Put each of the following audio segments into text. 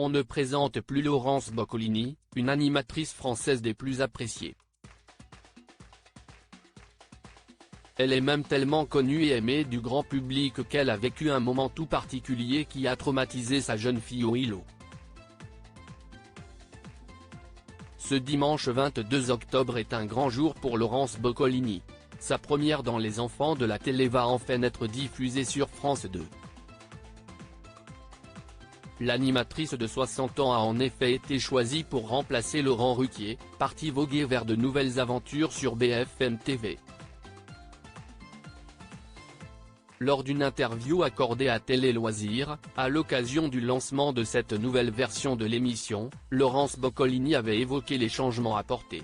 on ne présente plus Laurence Boccolini, une animatrice française des plus appréciées. Elle est même tellement connue et aimée du grand public qu'elle a vécu un moment tout particulier qui a traumatisé sa jeune fille Willow. Ce dimanche 22 octobre est un grand jour pour Laurence Boccolini. Sa première dans Les Enfants de la télé va enfin être diffusée sur France 2. L'animatrice de 60 ans a en effet été choisie pour remplacer Laurent Ruquier, parti voguer vers de nouvelles aventures sur BFM TV. Lors d'une interview accordée à Télé Loisirs, à l'occasion du lancement de cette nouvelle version de l'émission, Laurence Boccolini avait évoqué les changements apportés.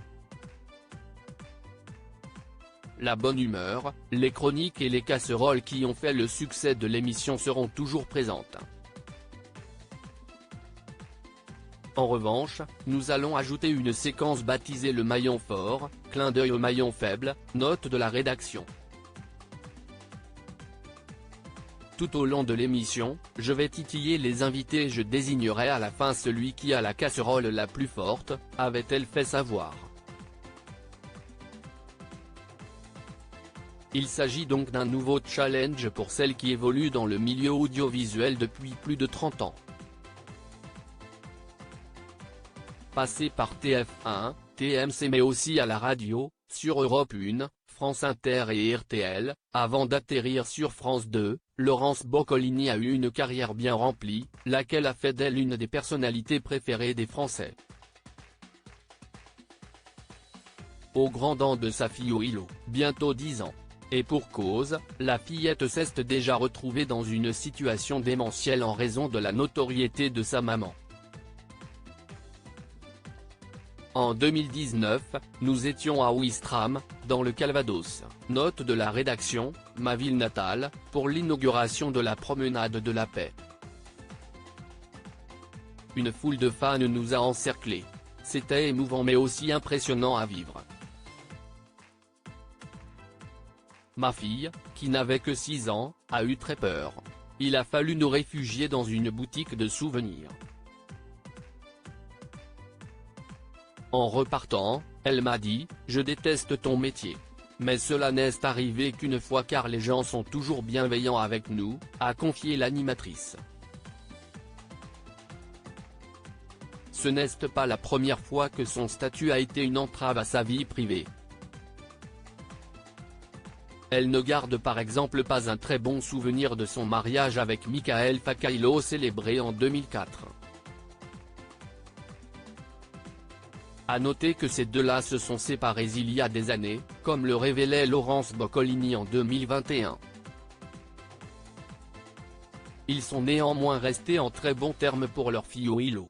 La bonne humeur, les chroniques et les casseroles qui ont fait le succès de l'émission seront toujours présentes. En revanche, nous allons ajouter une séquence baptisée le maillon fort, clin d'œil au maillon faible, note de la rédaction. Tout au long de l'émission, je vais titiller les invités et je désignerai à la fin celui qui a la casserole la plus forte, avait-elle fait savoir. Il s'agit donc d'un nouveau challenge pour celle qui évolue dans le milieu audiovisuel depuis plus de 30 ans. Passée par TF1, TMC mais aussi à la radio, sur Europe 1, France Inter et RTL, avant d'atterrir sur France 2, Laurence Boccolini a eu une carrière bien remplie, laquelle a fait d'elle une des personnalités préférées des Français. Au grand dam de sa fille Willow, bientôt 10 ans. Et pour cause, la fillette s'est déjà retrouvée dans une situation démentielle en raison de la notoriété de sa maman. En 2019, nous étions à Ouistreham, dans le Calvados, note de la rédaction, ma ville natale, pour l'inauguration de la promenade de la paix. Une foule de fans nous a encerclés. C'était émouvant mais aussi impressionnant à vivre. Ma fille, qui n'avait que 6 ans, a eu très peur. Il a fallu nous réfugier dans une boutique de souvenirs. En repartant, elle m'a dit, je déteste ton métier. Mais cela n'est arrivé qu'une fois car les gens sont toujours bienveillants avec nous, a confié l'animatrice. Ce n'est pas la première fois que son statut a été une entrave à sa vie privée. Elle ne garde par exemple pas un très bon souvenir de son mariage avec Michael Faccaillo célébré en 2004. À noter que ces deux-là se sont séparés il y a des années, comme le révélait Laurence Boccolini en 2021. Ils sont néanmoins restés en très bons termes pour leur fille Willow.